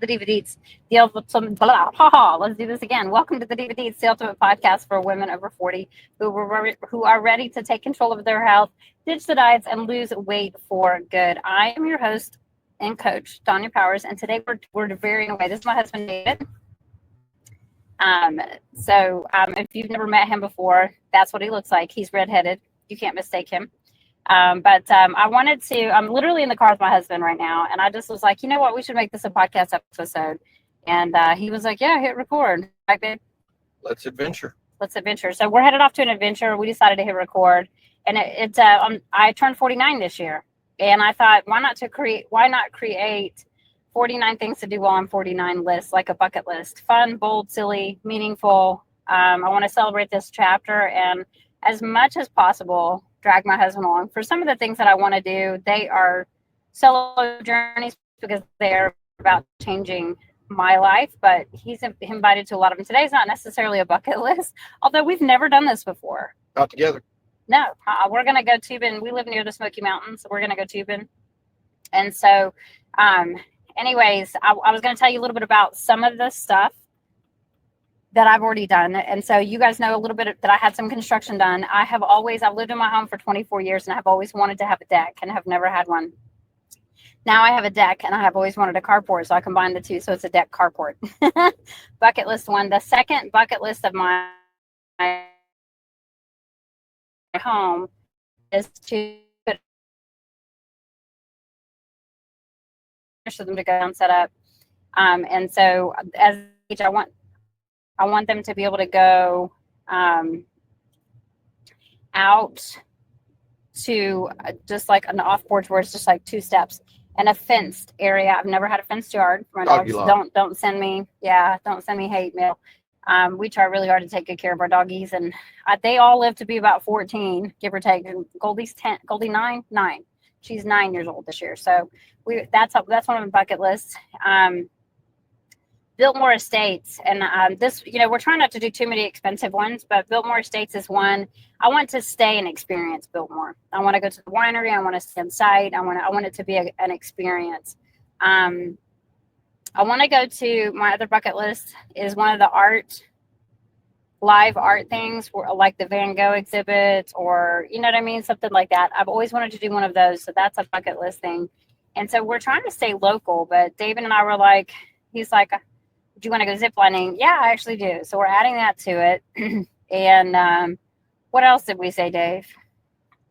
the DVDs, the ultimate, blah, ha, ha, let's do this again. Welcome to the DVDs, the ultimate podcast for women over 40 who are ready to take control of their health, ditch the diets, and lose weight for good. I am your host and coach, Danya Powers, and today we're varying away. This is my husband, David. If you've never met him before, that's what he looks like. He's redheaded. You can't mistake him. I'm literally in the car with my husband right now, and I just was like, you know what, we should make this a podcast episode. And he was like, yeah, hit record. Right, babe? Let's adventure. So we're headed off to an adventure. We decided to hit record, and I turned 49 this year, and I thought, why not create 49 things to do while I'm 49 lists, like a bucket list. Fun, bold, silly, meaningful. I want to celebrate this chapter and as much as possible, drag my husband along. For some of the things that I want to do, they are solo journeys because they're about changing my life, but he's invited to a lot of them. Today's not necessarily a bucket list, although we've never done this before. Not together. No, we're going to go tubing. We live near the Smoky Mountains, so we're going to go tubing. And so, anyways, I was going to tell you a little bit about some of the stuff that I've already done. And so you guys know a little bit that I had some construction done. I've lived in my home for 24 years and I've always wanted to have a deck and have never had one. Now I have a deck and I have always wanted a carport. So I combined the two. So it's a deck carport. Bucket list one. The second bucket list of my home is to for them to go and set up. And so as I want them to be able to go out to just like an off porch where it's just like 2 steps and a fenced area. I've never had a fenced yard. My dogs don't send me hate mail. We try really hard to take good care of our doggies, and they all live to be about 14, give or take. And Goldie's 10, Goldie 9. She's 9 years old this year. So that's one of the bucket lists. Biltmore Estates, and we're trying not to do too many expensive ones, but Biltmore Estates is one. I want to stay and experience Biltmore. I want to go to the winery. I want to stay inside. I want it to be an experience. I want to go to my other bucket list is one of the live art things, like the Van Gogh exhibit, or you know what I mean, something like that. I've always wanted to do one of those, so that's a bucket list thing. And so we're trying to stay local, but David and I were like, he's like, do you want to go ziplining? Yeah, I actually do. So we're adding that to it. And what else did we say, Dave?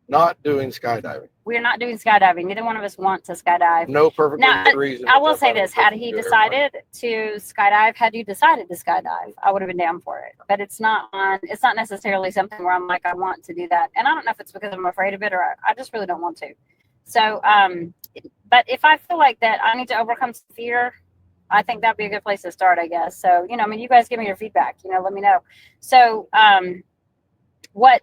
Not doing skydiving. We're not doing skydiving. Neither one of us want to skydive. No perfect reason. I will say this. Had you decided to skydive, I would have been down for it. But it's not necessarily something where I'm like, I want to do that. And I don't know if it's because I'm afraid of it or I just really don't want to. So, but if I feel like that I need to overcome some fear, I think that'd be a good place to start, I guess. So, you guys give me your feedback, let me know. So, what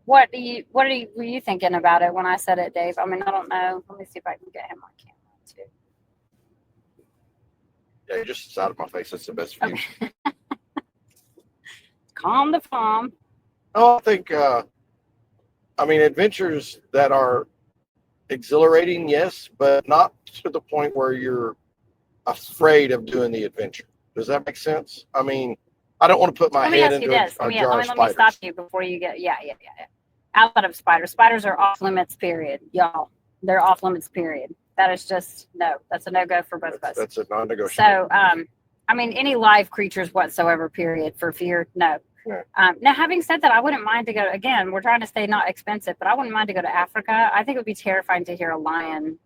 were you thinking about it when I said it, Dave? I mean, I don't know. Let me see if I can get him on camera too. Yeah, just out of my face. That's the best view. Okay. Calm the farm. Oh, I think, adventures that are exhilarating, yes, but not to the point where you're afraid of doing the adventure. Does that make sense? I mean, I don't want to put my head into a jar of spiders. Let me stop you before you get, yeah. Outside of spiders. Spiders are off limits, period. Y'all, they're off limits, period. That is just, no, that's a no-go for both of us. That's a non-negotiable. So, any live creatures whatsoever, period, for fear, no. Yeah. Now, having said that, I wouldn't mind to go, again, we're trying to stay not expensive, but I wouldn't mind to go to Africa. I think it would be terrifying to hear a lion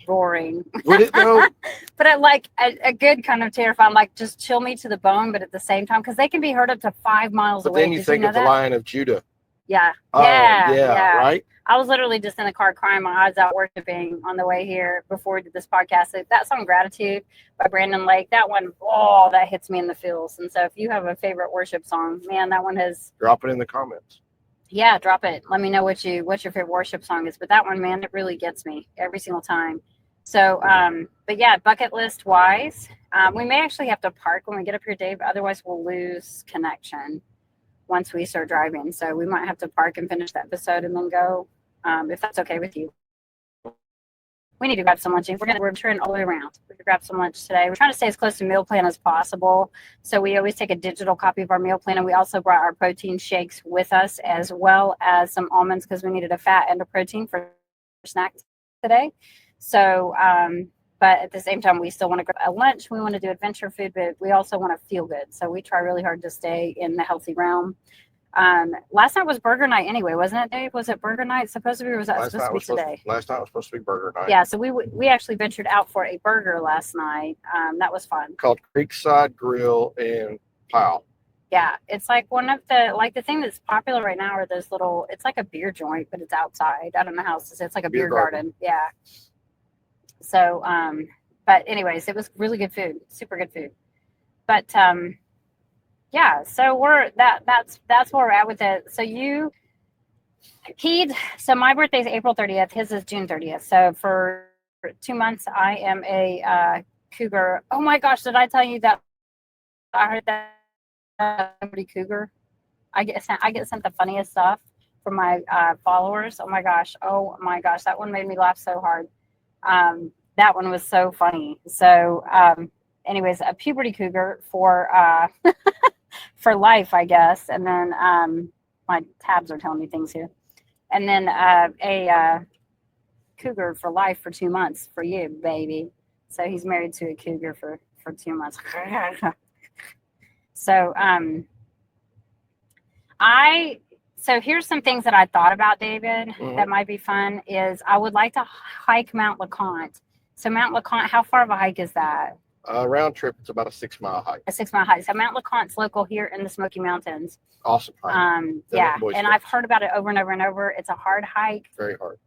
roaring. Would it though? But a good kind of terrifying, like just chill me to the bone, but at the same time, because they can be heard up to 5 miles away. Then you think of the Lion of Judah. Yeah. Yeah. Right? I was literally just in the car crying my eyes out worshiping on the way here before we did this podcast. So that song Gratitude by Brandon Lake, that one, that hits me in the feels. And so if you have a favorite worship song, man, that one has... Drop it in the comments. Yeah, drop it. Let me know what your favorite worship song is. But that one, man, it really gets me every single time. So, but yeah, bucket list wise, we may actually have to park when we get up here, Dave. Otherwise, we'll lose connection once we start driving. So we might have to park and finish the episode and then go, if that's okay with you. We need to grab some lunch. We're touring all the way around. We're going to grab some lunch today. We're trying to stay as close to meal plan as possible. So we always take a digital copy of our meal plan. And we also brought our protein shakes with us, as well as some almonds, because we needed a fat and a protein for snack today. So, but at the same time, we still want to grab a lunch. We want to do adventure food, but we also want to feel good. So we try really hard to stay in the healthy realm. Last night was burger night anyway, wasn't it, Dave? Was it burger night? Supposedly, or was that supposed to be today? Last night was supposed to be burger night. Yeah, so we actually ventured out for a burger last night. That was fun. Called Creekside Grill in Powell. Yeah, it's like one of the thing that's popular right now are those little. It's like a beer joint, but it's outside. I don't know how else to say. It's like a beer garden. Yeah. So, but anyways, it was really good food, super good food. But yeah, so that's where we're at with it. So so my birthday is April 30th. His is June 30th. So for 2 months, I am a cougar. Oh my gosh, did I tell you that I heard that somebody cougar? I get sent the funniest stuff from my followers. Oh my gosh, that one made me laugh so hard. That one was so funny. So anyways, a puberty cougar for for life, I guess. And then my tabs are telling me things here. And then a cougar for life for 2 months for you, baby. So he's married to a cougar for 2 months. So so here's some things that I thought about, David, that might be fun. Is I would like to hike Mount LeConte. So Mount LeConte, how far of a hike is that? Round trip, it's about a 6 mile hike. A 6 mile hike. So Mount LeConte's local here in the Smoky Mountains. Awesome hike. Yeah, and I've heard about it over and over and over. It's a hard hike. Very hard.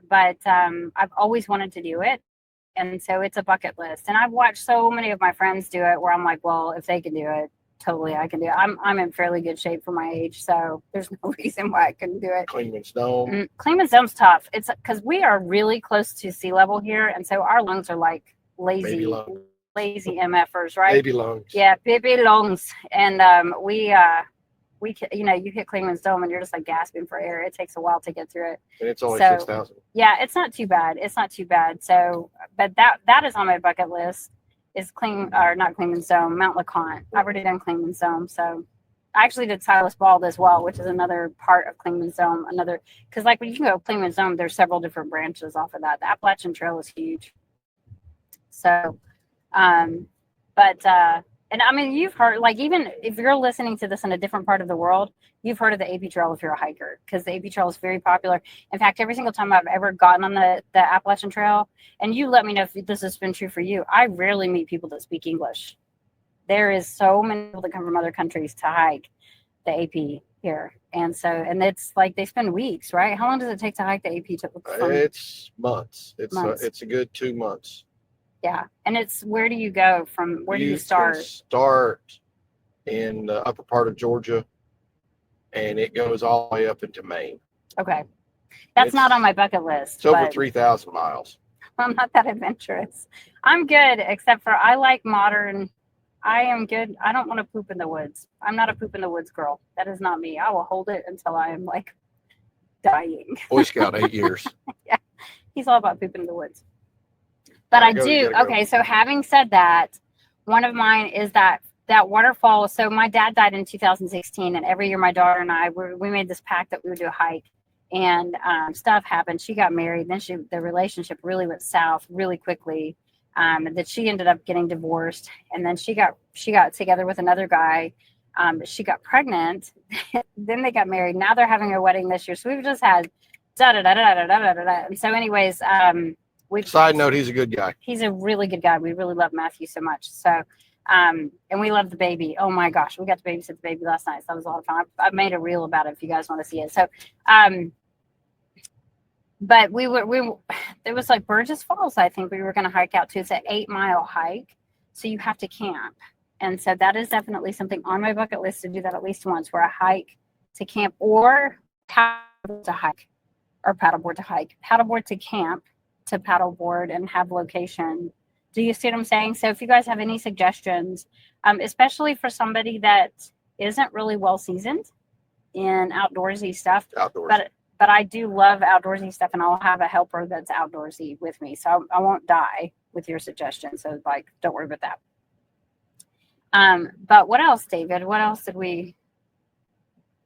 But I've always wanted to do it. And so it's a bucket list. And I've watched so many of my friends do it where I'm like, well, if they can do it, totally I can do it. I'm in fairly good shape for my age, so there's no reason why I couldn't do it. Clingman's Dome. Clingman's Dome's tough. It's because we are really close to sea level here, and so our lungs are like lazy MFers, right? Baby lungs. Yeah, baby lungs. And we you hit Clingman's Dome and you're just like gasping for air. It takes a while to get through it. And it's only 6,000. Yeah, it's not too bad. So, but that is on my bucket list. Is not Clingman's Dome, Mount LeConte. I've already done Clingman's Dome, so I actually did Silas Bald as well, which is another part of Clingman's Dome. Because like when you can go Clingman's Dome, there's several different branches off of that. The Appalachian Trail is huge. So, and I mean, you've heard, like, even if you're listening to this in a different part of the world, you've heard of the AP Trail if you're a hiker, because the AP Trail is very popular. In fact, every single time I've ever gotten on the Appalachian Trail, and you let me know if this has been true for you, I rarely meet people that speak English. There is so many people that come from other countries to hike the AP here. And so, and it's like they spend weeks, right? How long does it take to hike the AP? It's months. It's a good 2 months. Yeah. And it's, where do you go from? Where do you start? You start in the upper part of Georgia, and it goes all the way up into Maine. Okay. That's not on my bucket list. It's over 3,000 miles. I'm not that adventurous. I'm good, except for I like modern. I am good. I don't want to poop in the woods. I'm not a poop in the woods girl. That is not me. I will hold it until I am like dying. Boy Scout 8 years. Yeah. He's all about pooping in the woods. But I do. Okay, so having said that, one of mine is that waterfall. So my dad died in 2016, and every year my daughter and I, we made this pact that we would do a hike, and stuff happened. She got married, then the relationship really went south really quickly. That she ended up getting divorced, and then she got together with another guy. She got pregnant, then they got married. Now they're having a wedding this year. So we've just had da da da da da da da da. And so, anyways, side note, he's a good guy. He's a really good guy. We really love Matthew so much. So, and we love the baby. Oh my gosh, we got to babysit the baby last night. So that was a lot of fun. I made a reel about it if you guys want to see it. So, but it was like Burgess Falls, I think we were going to hike out to. It's an 8-mile hike. So you have to camp. And so that is definitely something on my bucket list, to do that at least once, where I hike to camp, or paddleboard to hike, or paddleboard to hike, paddleboard to camp, to paddleboard and have location. Do you see what I'm saying? So if you guys have any suggestions, especially for somebody that isn't really well seasoned in outdoorsy stuff, But I do love outdoorsy stuff, and I'll have a helper that's outdoorsy with me. So I won't die with your suggestion. So like, don't worry about that. But what else, David? What else did we?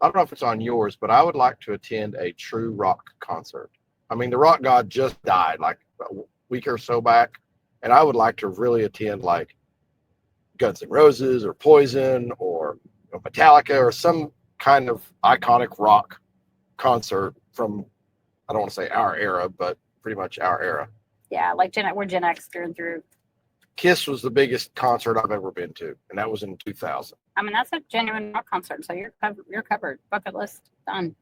I don't know if it's on yours, but I would like to attend a true rock concert. I mean, the rock god just died like a week or so back, and I would like to really attend like Guns N' Roses or Poison or Metallica or some kind of iconic rock concert from, I don't want to say our era, but pretty much our era. Yeah, like we're Gen X through and through. Kiss was the biggest concert I've ever been to, and that was in 2000. I mean, that's a genuine rock concert, so you're covered. Bucket list done.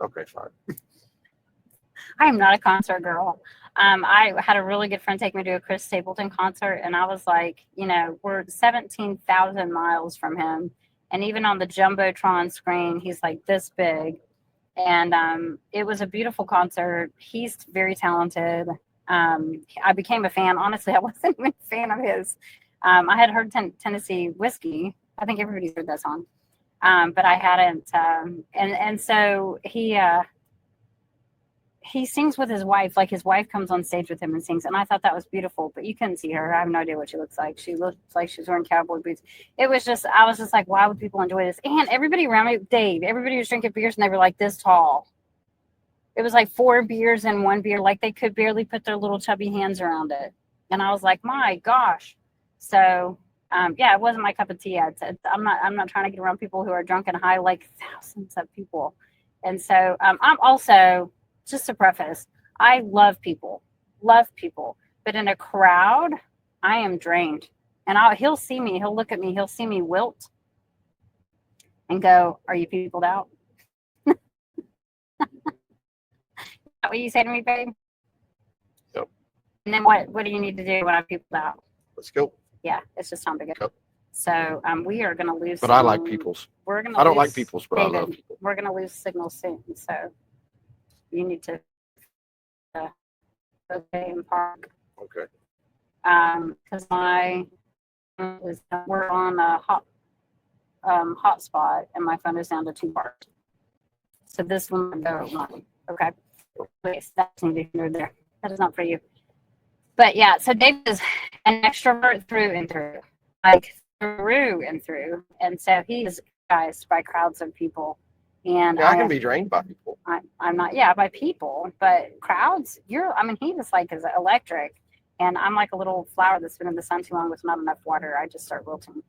Okay, fine. I am not a concert girl. I had a really good friend take me to a Chris Stapleton concert, and I was like, we're 17,000 miles from him, and even on the Jumbotron screen, he's like this big, and it was a beautiful concert. He's very talented. I became a fan. Honestly, I wasn't even a fan of his. I had heard Tennessee Whiskey. I think everybody's heard that song, but I hadn't. And so he sings with his wife. Like his wife comes on stage with him and sings, and I thought that was beautiful. But you couldn't see her. I have no idea what she looks like. She looks like she's wearing cowboy boots. I was just like, why would people enjoy this? And everybody around me, Dave, everybody was drinking beers, and they were like this tall. It was like 4 beers and 1 beer. Like they could barely put their little chubby hands around it. And I was like, my gosh. So, yeah, it wasn't my cup of tea. I'm not trying to get around people who are drunk and high, like thousands of people. And so I'm also, just to preface, I love people, but in a crowd, I am drained. And he'll see me, he'll look at me, he'll see me wilt and go, are you peopled out? What you say to me, babe? Yep. And then what do you need to do when I'm peopled out? Let's go. Yeah, it's just time to go. Yep. So we are going to lose. But I like peoples. I don't like peoples, but David, I love people. We're going to lose signal soon, so you need to okay and park. Okay. Because we're on a hotspot, and my phone is down to 2 bars. So this one will go at 1. Okay. Wait, that's neither there. That is not for you. But yeah, so Dave is an extrovert through and through, like through and through, and so he is guised by crowds of people. And yeah, I can be drained by people. I'm not, by people, but crowds. He just like is electric, and I'm like a little flower that's been in the sun too long with not enough water. I just start wilting.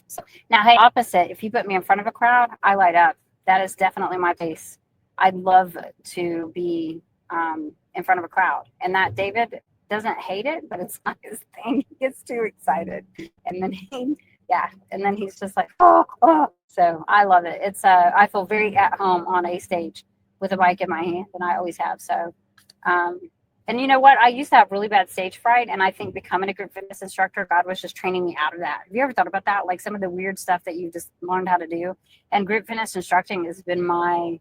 So now, hey, opposite. If you put me in front of a crowd, I light up. That is definitely my pace. I love to be in front of a crowd, and that David doesn't hate it, but it's not his thing. He gets too excited, and then he's just like, oh. So I love it. It's I feel very at home on a stage with a mic in my hand, and I always have. So, and you know what? I used to have really bad stage fright, and I think becoming a group fitness instructor, God was just training me out of that. Have you ever thought about that? Like some of the weird stuff that you just learned how to do, and group fitness instructing has been my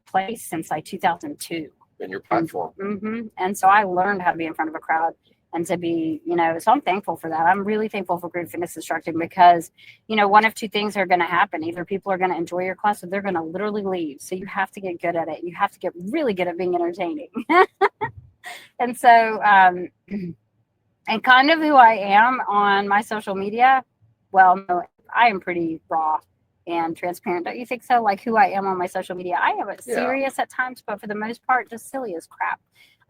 place since like 2002. In your platform. And so I learned how to be in front of a crowd and to be, so I'm thankful for that. I'm really thankful for group fitness instructing because, one of two things are going to happen. Either people are going to enjoy your class or they're going to literally leave. So you have to get good at it. You have to get really good at being entertaining. And so, and kind of who I am on my social media, well, no, I am pretty raw and transparent. Don't you think so? Like who I am on my social media. I am serious at times, but for the most part, just silly as crap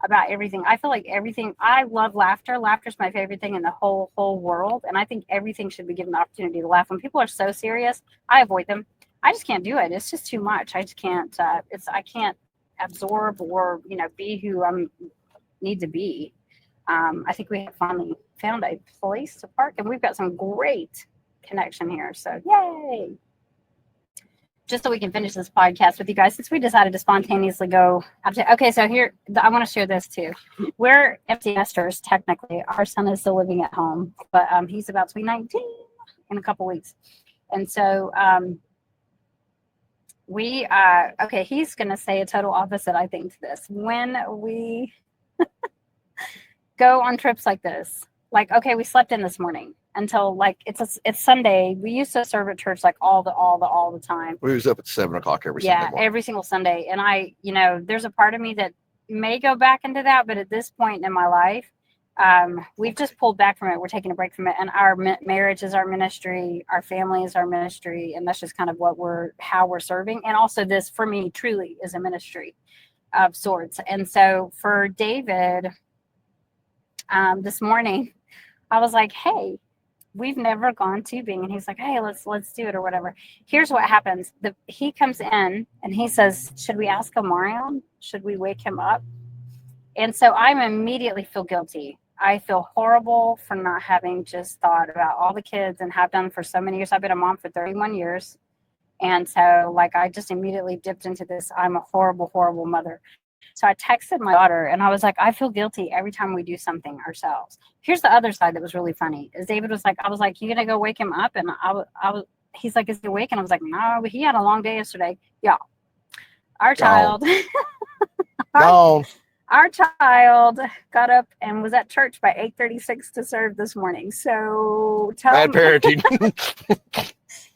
about everything. I feel like everything, I love laughter. Laughter is my favorite thing in the whole world. And I think everything should be given the opportunity to laugh. When people are so serious, I avoid them. I just can't do it. It's just too much. I just can't, I can't absorb or, be who I need to be. I think we have finally found a place to park, and we've got some great connection here. So yay. Just so we can finish this podcast with you guys, since we decided to spontaneously go. Okay, so here, I want to share this too. We're empty nesters, technically. Our son is still living at home, but he's about to be 19 in a couple weeks. And so he's going to say a total opposite, I think, to this. When we go on trips like this, like, okay, we slept in this morning. until like it's Sunday. We used to serve at church like all the time. We was up at 7 o'clock every Sunday morning. Every single Sunday. And I, there's a part of me that may go back into that, but at this point in my life, we've just pulled back from it. We're taking a break from it, and our marriage is our ministry, our family is our ministry, and that's just kind of how we're serving. And also, this for me truly is a ministry of sorts. And so for David, this morning, I was like, "Hey, we've never gone tubing," and he's like, "Hey, let's do it or whatever." Here's what happens: he comes in and he says, "Should we ask Omarion? Should we wake him up?" And so I immediately feel guilty. I feel horrible for not having just thought about all the kids and have done for so many years. I've been a mom for 31 years. And so like, I just immediately dipped into this. I'm a horrible, horrible mother. So I texted my daughter and I was like, I feel guilty every time we do something ourselves. Here's the other side that was really funny is David was like, I was like, you going to go wake him up? And he's like, is he awake? And I was like, no, he had a long day yesterday. Yeah. Our child. Our child got up and was at church by 8:36 to serve this morning. So bad parenting.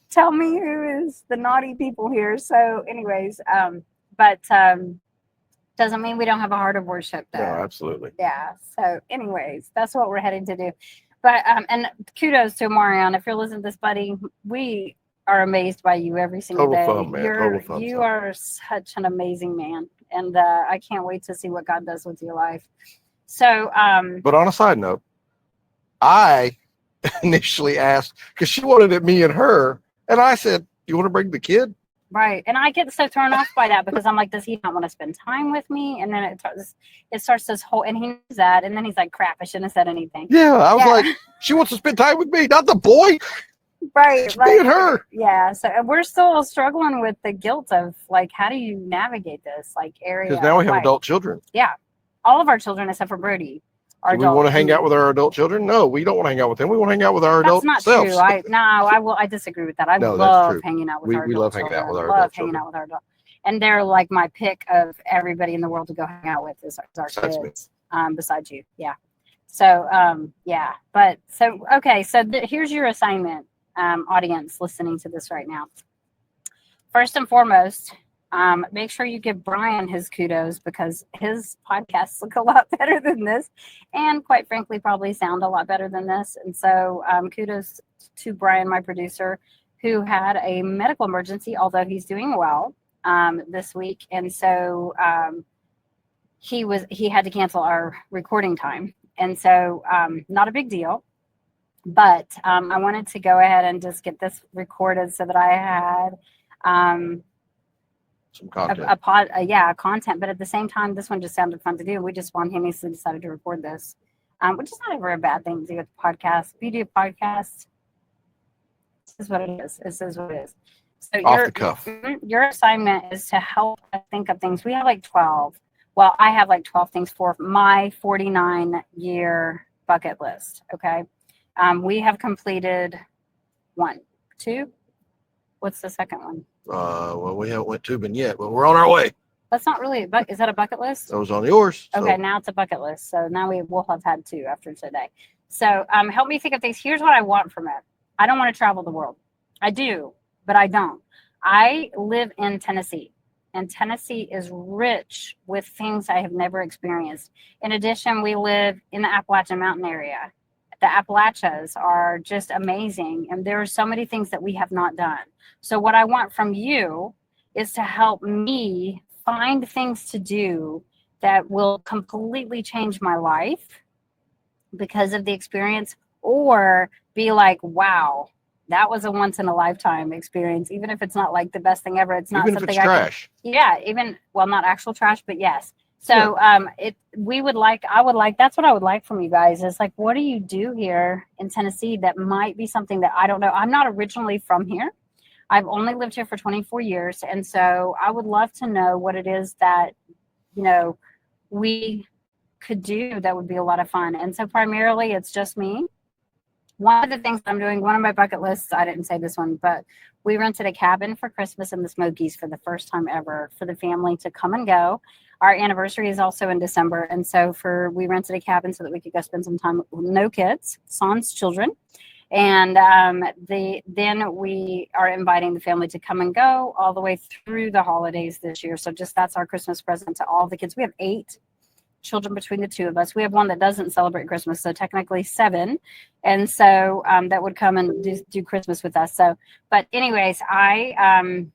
Tell me who is the naughty people here. So anyways, doesn't mean we don't have a heart of worship though. No, absolutely. Yeah. So anyways, that's what we're heading to do. But and kudos to Omarion. If you're listening to this, buddy, we are amazed by you every single day. Total fun, man. You are such an amazing man. And I can't wait to see what God does with your life. So, but on a side note, I initially asked because she wanted it me and her, and I said, "You want to bring the kid?" Right, and I get so thrown off by that because I'm like, "Does he not want to spend time with me?" And then it starts this whole, and he knows that, and then he's like, "Crap, I shouldn't have said anything." Yeah, I was like, "She wants to spend time with me, not the boy." Right, me and her. Yeah, so we're still struggling with the guilt of like, how do you navigate this like area? Because now we have adult children. Yeah, all of our children except for Brody. Do we want to hang out with our adult children? No, we don't want to hang out with them. We want to hang out with our adult selves. That's not true. I disagree with that. I love hanging out with our adult children. We love hanging out with our adult children. And they're like my pick of everybody in the world to go hang out with is our kids. Besides you, yeah. So yeah, but so okay. So here's your assignment. Audience listening to this right now. First and foremost, make sure you give Brian his kudos because his podcasts look a lot better than this and quite frankly probably sound a lot better than this. And so kudos to Brian, my producer, who had a medical emergency, although he's doing well this week. And so he had to cancel our recording time. And so not a big deal. But I wanted to go ahead and just get this recorded so that I had some content. Content. But at the same time, this one just sounded fun to do. We just spontaneously decided to record this, which is not ever a bad thing to do with podcasts. If you do podcasts, this is what it is. This is what it is. So off the cuff. Your assignment is to help us think of things. We have like 12. Well, I have like 12 things for my 49-year bucket list. Okay. We have completed 1, 2. What's the second one? Well, we haven't went tubing yet, but we're on our way. That's not really is that a bucket list? That was on yours. Okay, now it's a bucket list. So now we'll have had 2 after today. So help me think of things. Here's what I want from it. I don't want to travel the world. I do, but I don't. I live in Tennessee, and Tennessee is rich with things I have never experienced. In addition, we live in the Appalachian Mountain area. The Appalachians are just amazing. And there are so many things that we have not done. So what I want from you is to help me find things to do that will completely change my life because of the experience, or be like, wow, that was a once in a lifetime experience. Even if it's not like the best thing ever, it's not even something if it's trash. Not actual trash, but yes. So I would like, that's what I would like from you guys is like, what do you do here in Tennessee that might be something that I don't know? I'm not originally from here. I've only lived here for 24 years. And so I would love to know what it is that, we could do that would be a lot of fun. And so primarily it's just me. One of the things I'm doing, one of my bucket lists, I didn't say this one, but we rented a cabin for Christmas in the Smokies for the first time ever for the family to come and go. Our anniversary is also in December. And so we rented a cabin so that we could go spend some time with no kids, sans children. And then we are inviting the family to come and go all the way through the holidays this year. So just that's our Christmas present to all the kids. We have 8 children between the 2 of us. We have one that doesn't celebrate Christmas, so technically 7. And so that would come and do Christmas with us. So, but anyways, I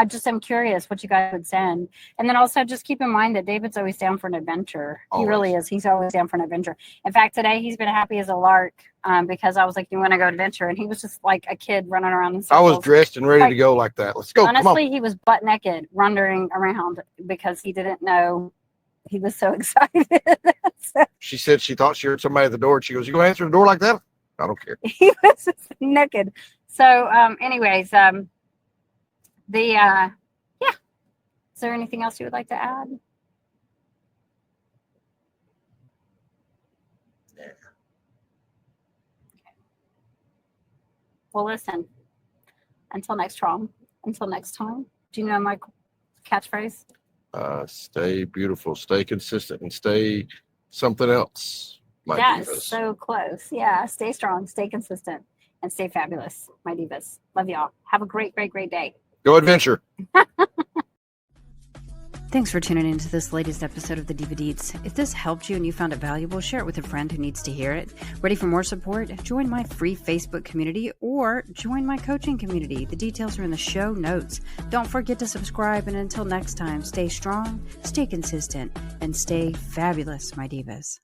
just am curious what you guys would send. And then also just keep in mind that David's always down for an adventure. Always. He really is. He's always down for an adventure. In fact, today he's been happy as a lark because I was like, you want to go adventure? And he was just like a kid running around in circles. I was dressed and ready to go like that. Let's go. Honestly, he was butt naked wandering around because he didn't know. He was so excited. So, she said she thought she heard somebody at the door. She goes, you going to answer the door like that? I don't care. He was just naked. So anyways, is there anything else you would like to add? Yeah. Well, listen, until next time, do you know my catchphrase? Stay beautiful, stay consistent, and stay something else. Yes, so close. Yeah, stay strong, stay consistent, and stay fabulous, my divas. Love y'all. Have a great, great, great day. Go adventure. Thanks for tuning into this latest episode of the Diva Deets. If this helped you and you found it valuable, share it with a friend who needs to hear it. Ready for more support? Join my free Facebook community or join my coaching community. The details are in the show notes. Don't forget to subscribe, and until next time, stay strong, stay consistent, and stay fabulous, my divas.